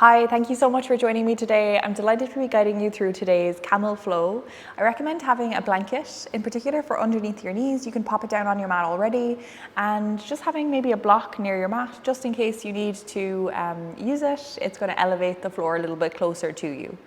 Hi, thank you so much for joining me today. I'm delighted to be guiding you through today's Camel flow. I recommend having a blanket, in particular for underneath your knees. You can pop it down on your mat already, and just having maybe a block near your mat, just in case you need to use it. It's going to elevate the floor a little bit closer to you.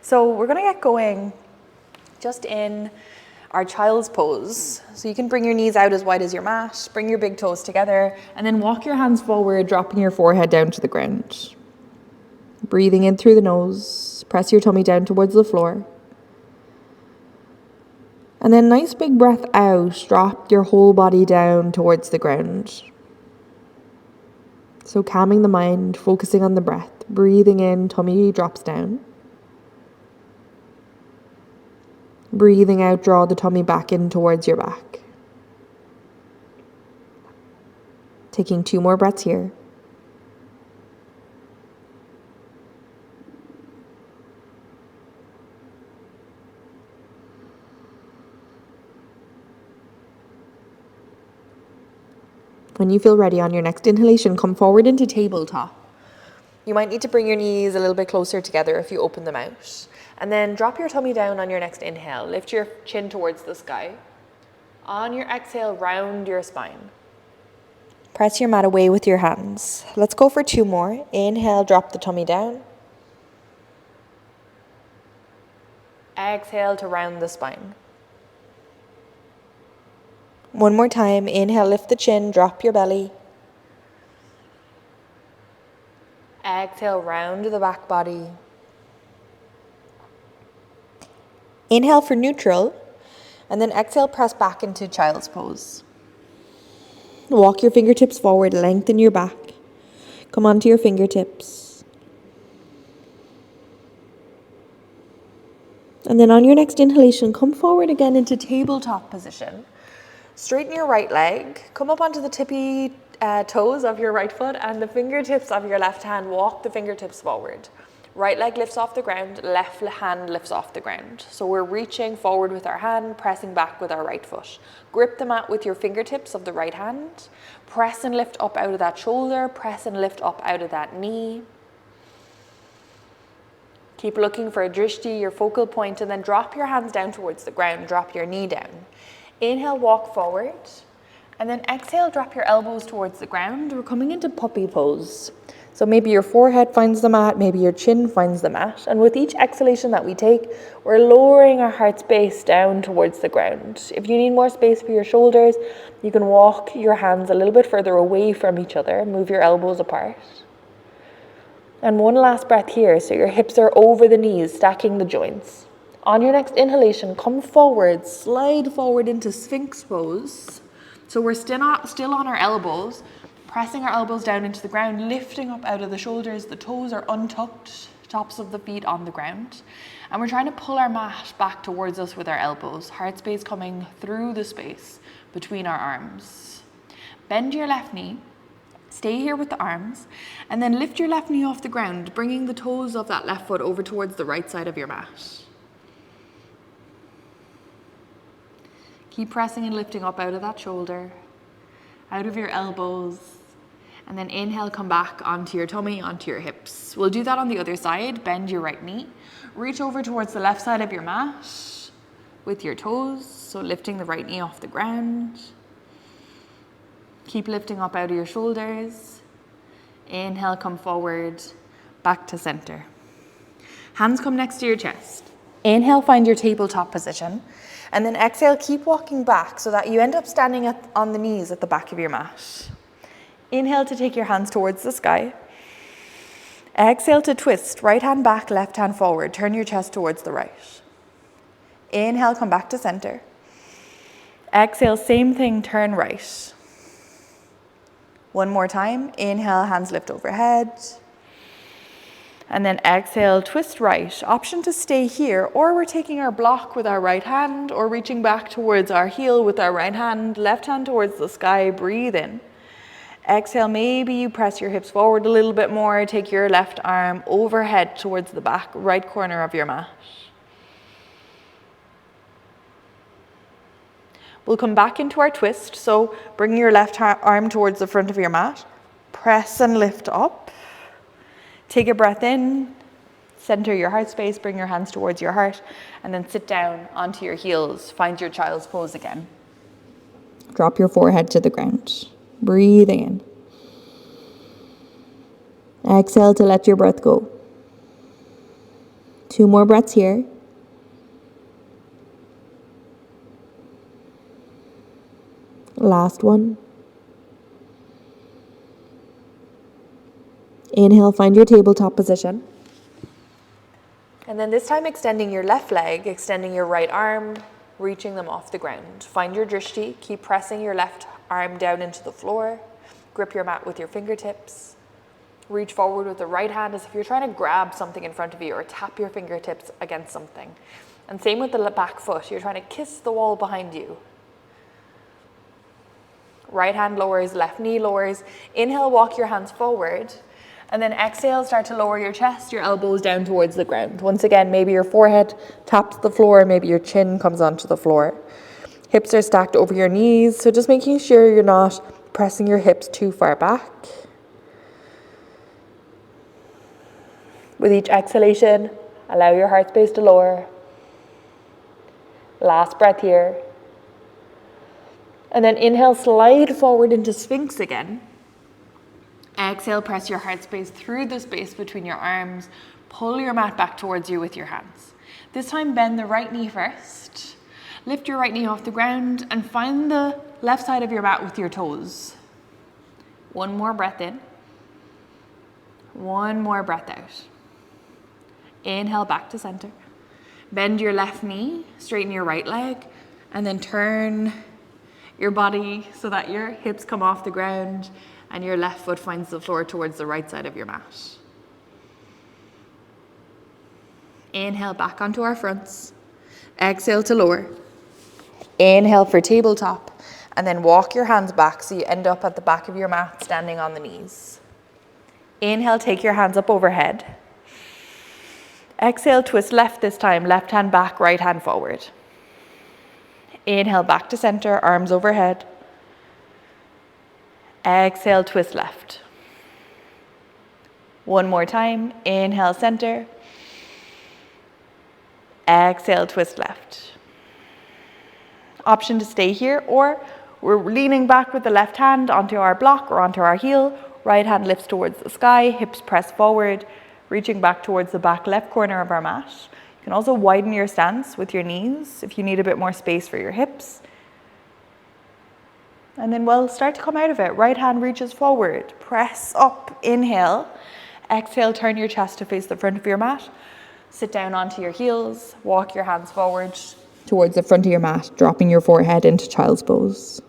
So we're going to get going just in our child's pose. So you can bring your knees out as wide as your mat, bring your big toes together, and then walk your hands forward, dropping your forehead down to the ground. Breathing in through the nose, press your tummy down towards the floor. And then nice big breath out, drop your whole body down towards the ground. So calming the mind, focusing on the breath. Breathing in, tummy drops down. Breathing out, draw the tummy back in towards your back. Taking 2 more breaths here. When you feel ready on your next inhalation, come forward into tabletop. You might need to bring your knees a little bit closer together if you open them out. And then drop your tummy down on your next inhale. Lift your chin towards the sky. On your exhale, round your spine. Press your mat away with your hands. Let's go for 2 more. Inhale, drop the tummy down. Exhale to round the spine. 1 more time. Inhale, lift the chin, drop your belly. Exhale, round the back body. Inhale for neutral, and then exhale, press back into child's pose. Walk your fingertips forward, lengthen your back. Come onto your fingertips. And then on your next inhalation, come forward again into tabletop position. Straighten your right leg, come up onto the tippy toes of your right foot and the fingertips of your left hand. Walk the fingertips forward. Right leg lifts off the ground, left hand lifts off the ground. So we're reaching forward with our hand, pressing back with our right foot. Grip the mat with your fingertips of the right hand. Press and lift up out of that shoulder, press and lift up out of that knee. Keep looking for a drishti, your focal point, and then drop your hands down towards the ground, drop your knee down. Inhale, walk forward, and then exhale, drop your elbows towards the ground. We're coming into puppy pose. So maybe your forehead finds the mat, maybe your chin finds the mat. And with each exhalation that we take, we're lowering our heart space down towards the ground. If you need more space for your shoulders, you can walk your hands a little bit further away from each other, move your elbows apart. And 1 last breath here, so your hips are over the knees, stacking the joints. On your next inhalation, come forward, slide forward into Sphinx pose. So we're still on our elbows, pressing our elbows down into the ground, lifting up out of the shoulders. The toes are untucked, tops of the feet on the ground. And we're trying to pull our mat back towards us with our elbows, heart space coming through the space between our arms. Bend your left knee. Stay here with the arms, and then lift your left knee off the ground, bringing the toes of that left foot over towards the right side of your mat. Keep pressing and lifting up out of that shoulder, out of your elbows, and then inhale, come back onto your tummy, onto your hips. We'll do that on the other side. Bend your right knee, reach over towards the left side of your mat with your toes, so lifting the right knee off the ground. Keep lifting up out of your shoulders. Inhale, come forward, back to center. Hands come next to your chest. Inhale, find your tabletop position. And then exhale, keep walking back so that you end up standing on the knees at the back of your mat. Inhale to take your hands towards the sky. Exhale to twist, right hand back, left hand forward. Turn your chest towards the right. Inhale, come back to center. Exhale, same thing, turn right. 1 more time. Inhale, hands lift overhead. And then exhale, twist right. Option to stay here, or we're taking our block with our right hand, or reaching back towards our heel with our right hand, left hand towards the sky, breathe in. Exhale, maybe you press your hips forward a little bit more, take your left arm overhead towards the back right corner of your mat. We'll come back into our twist, so bring your left arm towards the front of your mat, press and lift up. Take a breath in, center your heart space, bring your hands towards your heart, and then sit down onto your heels. Find your child's pose again. Drop your forehead to the ground. Breathing in. Exhale to let your breath go. 2 more breaths here. Last one. Inhale, find your tabletop position. And then this time extending your left leg, extending your right arm, reaching them off the ground. Find your drishti, keep pressing your left arm down into the floor. Grip your mat with your fingertips. Reach forward with the right hand as if you're trying to grab something in front of you or tap your fingertips against something. And same with the back foot, you're trying to kiss the wall behind you. Right hand lowers, left knee lowers. Inhale, walk your hands forward. And then exhale, start to lower your chest, your elbows down towards the ground. Once again, maybe your forehead taps the floor, maybe your chin comes onto the floor. Hips are stacked over your knees, so just making sure you're not pressing your hips too far back. With each exhalation, allow your heart space to lower. Last breath here. And then inhale, slide forward into Sphinx again. Exhale, press your heart space through the space between your arms. Pull your mat back towards you with your hands. This time, bend the right knee first. Lift your right knee off the ground and find the left side of your mat with your toes. 1 more breath in. 1 more breath out. Inhale, back to center. Bend your left knee, straighten your right leg, and then turn your body so that your hips come off the ground and your left foot finds the floor towards the right side of your mat. Inhale, back onto our fronts. Exhale to lower. Inhale for tabletop, and then walk your hands back so you end up at the back of your mat, standing on the knees. Inhale, take your hands up overhead. Exhale, twist left this time, left hand back, right hand forward. Inhale, back to center, arms overhead. Exhale, twist left. 1 more time. Inhale, center. Exhale, twist left. Option to stay here, or we're leaning back with the left hand onto our block or onto our heel. Right hand lifts towards the sky, hips press forward, reaching back towards the back left corner of our mat. You can also widen your stance with your knees if you need a bit more space for your hips. And then we'll start to come out of it. Right hand reaches forward, press up, inhale. Exhale, turn your chest to face the front of your mat. Sit down onto your heels, walk your hands forward towards the front of your mat, dropping your forehead into child's pose.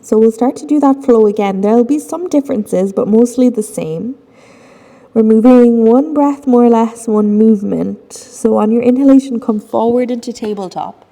So we'll start to do that flow again. There'll be some differences, but mostly the same. We're moving 1 breath, more or less, 1 movement. So on your inhalation, come forward into tabletop.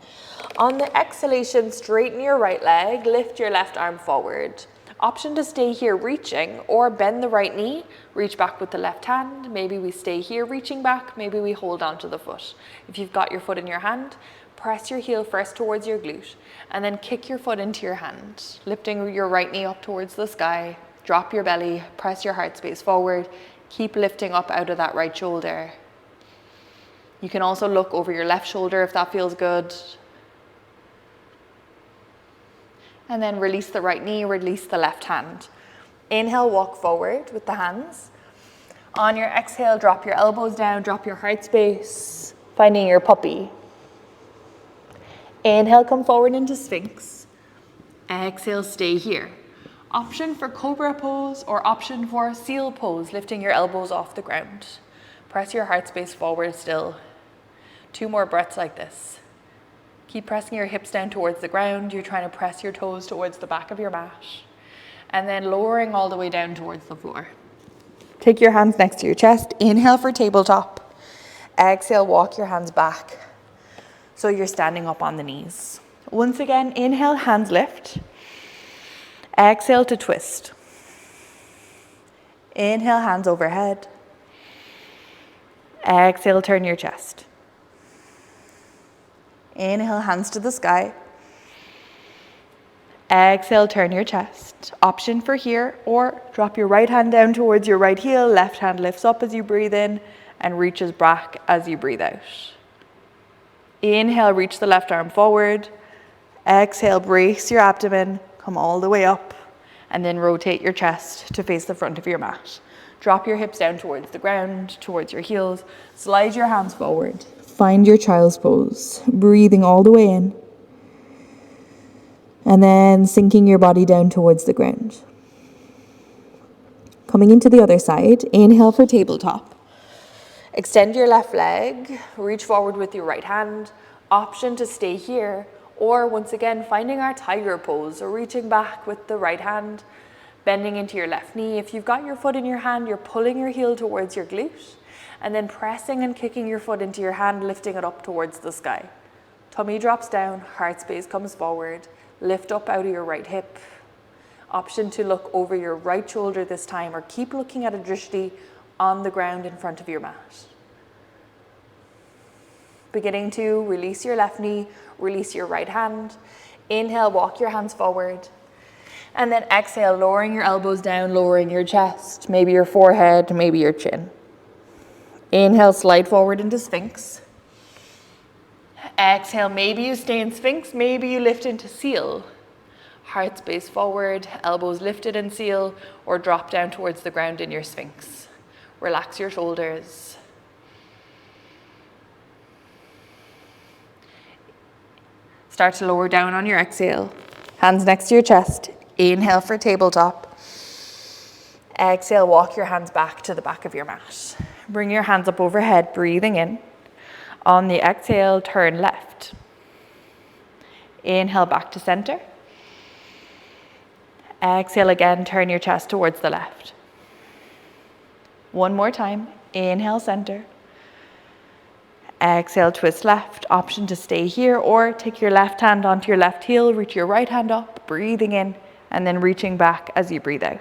On the exhalation, straighten your right leg, lift your left arm forward. Option to stay here reaching, or bend the right knee, reach back with the left hand. Maybe we stay here reaching back, maybe we hold onto the foot. If you've got your foot in your hand, press your heel first towards your glute, and then kick your foot into your hand, lifting your right knee up towards the sky. Drop your belly, press your heart space forward. Keep lifting up out of that right shoulder. You can also look over your left shoulder if that feels good. And then release the right knee, release the left hand. Inhale, walk forward with the hands. On your exhale, drop your elbows down, drop your heart space, finding your puppy. Inhale, come forward into Sphinx. Exhale, stay here. Option for Cobra pose or option for Seal pose, lifting your elbows off the ground. Press your heart space forward still. 2 more breaths like this. Keep pressing your hips down towards the ground. You're trying to press your toes towards the back of your mat. And then lowering all the way down towards the floor. Take your hands next to your chest. Inhale for tabletop. Exhale, walk your hands back so you're standing up on the knees. Once again, inhale, hands lift. Exhale to twist. Inhale, hands overhead. Exhale, turn your chest. Inhale, hands to the sky. Exhale, turn your chest. Option for here, or drop your right hand down towards your right heel, left hand lifts up as you breathe in and reaches back as you breathe out. Inhale, reach the left arm forward. Exhale, brace your abdomen, come all the way up, and then rotate your chest to face the front of your mat. Drop your hips down towards the ground, towards your heels. Slide your hands forward. Find your child's pose, breathing all the way in. And then sinking your body down towards the ground. Coming into the other side, inhale for tabletop. Extend your left leg, reach forward with your right hand. Option to stay here, or once again, finding our tiger pose, or reaching back with the right hand, bending into your left knee. If you've got your foot in your hand, you're pulling your heel towards your glute, and then pressing and kicking your foot into your hand, lifting it up towards the sky. Tummy drops down, heart space comes forward, lift up out of your right hip. Option to look over your right shoulder this time, or keep looking at a drishti on the ground in front of your mat. Beginning to release your left knee, release your right hand. Inhale, walk your hands forward. And then exhale, lowering your elbows down, lowering your chest, maybe your forehead, maybe your chin. Inhale, slide forward into Sphinx. Exhale, maybe you stay in Sphinx, maybe you lift into Seal. Heart space forward, elbows lifted in Seal, or drop down towards the ground in your Sphinx. Relax your shoulders. Start to lower down on your exhale. Hands next to your chest. Inhale for tabletop. Exhale, walk your hands back to the back of your mat. Bring your hands up overhead, breathing in. On the exhale, turn left. Inhale, back to center. Exhale again, turn your chest towards the left. One more time. Inhale, center. Exhale, twist left. Option to stay here, or take your left hand onto your left heel, reach your right hand up, breathing in, and then reaching back as you breathe out.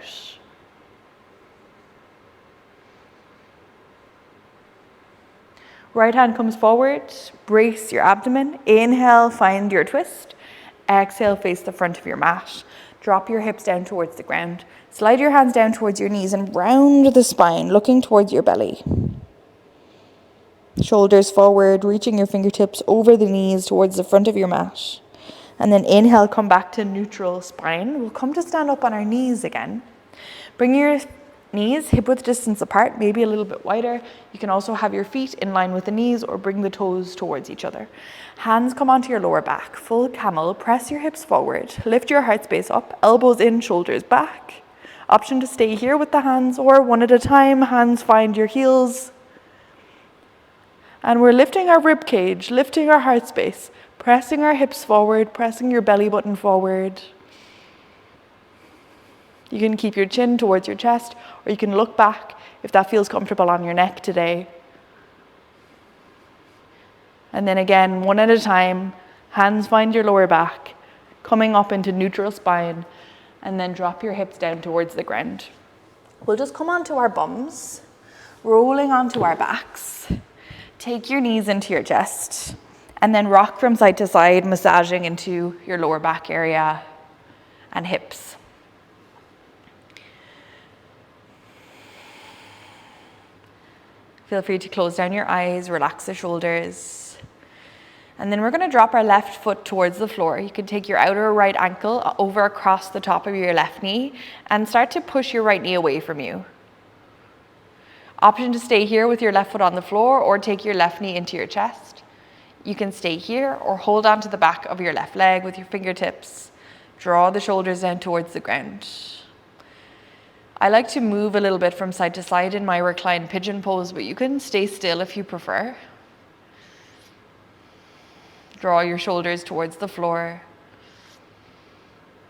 Right hand comes forward, brace your abdomen. Inhale, find your twist. Exhale, face the front of your mat. Drop your hips down towards the ground. Slide your hands down towards your knees and round the spine, looking towards your belly. Shoulders forward, reaching your fingertips over the knees towards the front of your mat. And then inhale, come back to neutral spine. We'll come to stand up on our knees again. Bring your knees hip-width distance apart, maybe a little bit wider. You can also have your feet in line with the knees or bring the toes towards each other. Hands come onto your lower back, full camel. Press your hips forward, lift your heart space up, elbows in, shoulders back. Option to stay here with the hands, or one at a time, hands find your heels. And we're lifting our rib cage, lifting our heart space, pressing our hips forward, pressing your belly button forward. You can keep your chin towards your chest, or you can look back if that feels comfortable on your neck today. And then again, one at a time, hands find your lower back, coming up into neutral spine, and then drop your hips down towards the ground. We'll just come onto our bums, rolling onto our backs. Take your knees into your chest, and then rock from side to side, massaging into your lower back area and hips. Feel free to close down your eyes, relax the shoulders. And then we're going to drop our left foot towards the floor. You can take your outer right ankle over across the top of your left knee and start to push your right knee away from you. Option to stay here with your left foot on the floor, or take your left knee into your chest. You can stay here or hold on to the back of your left leg with your fingertips. Draw the shoulders down towards the ground. I like to move a little bit from side to side in my reclined pigeon pose, but you can stay still if you prefer. Draw your shoulders towards the floor.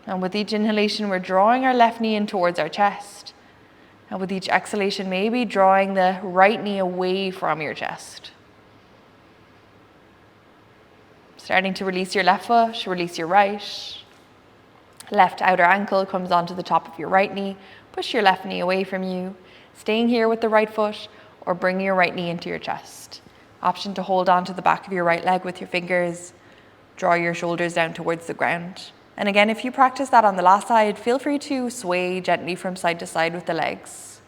And with each inhalation, we're drawing our left knee in towards our chest. And with each exhalation, maybe drawing the right knee away from your chest. Starting to release your left foot, release your right. Left outer ankle comes onto the top of your right knee. Push your left knee away from you. Staying here with the right foot, or bring your right knee into your chest. Option to hold on to the back of your right leg with your fingers. Draw your shoulders down towards the ground. And again, if you practice that on the last side, feel free to sway gently from side to side with the legs.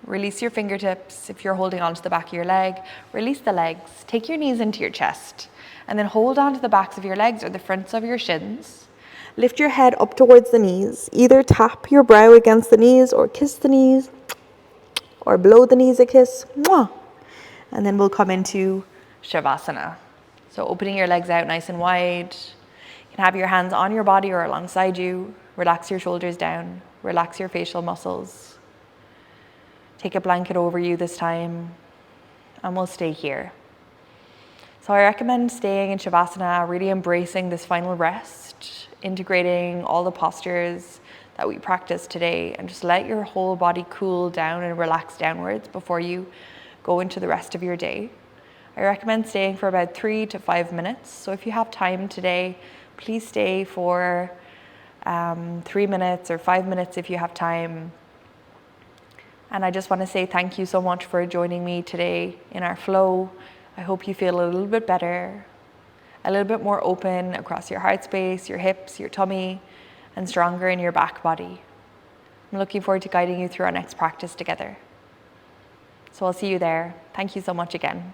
Release your fingertips. If you're holding onto the back of your leg, release the legs. Take your knees into your chest and then hold onto the backs of your legs or the fronts of your shins. Lift your head up towards the knees. Either tap your brow against the knees or kiss the knees or blow the knees a kiss. Mwah. And then we'll come into Shavasana. So opening your legs out nice and wide. You can have your hands on your body or alongside you. Relax your shoulders down. Relax your facial muscles. Take a blanket over you this time, and we'll stay here. So I recommend staying in Shavasana, really embracing this final rest, integrating all the postures that we practiced today, and just let your whole body cool down and relax downwards before you go into the rest of your day. I recommend staying for about 3 to 5 minutes. So if you have time today, please stay for 3 minutes or 5 minutes if you have time. And I just want to say thank you so much for joining me today in our flow. I hope you feel a little bit better, a little bit more open across your heart space, your hips, your tummy, and stronger in your back body. I'm looking forward to guiding you through our next practice together. So I'll see you there. Thank you so much again.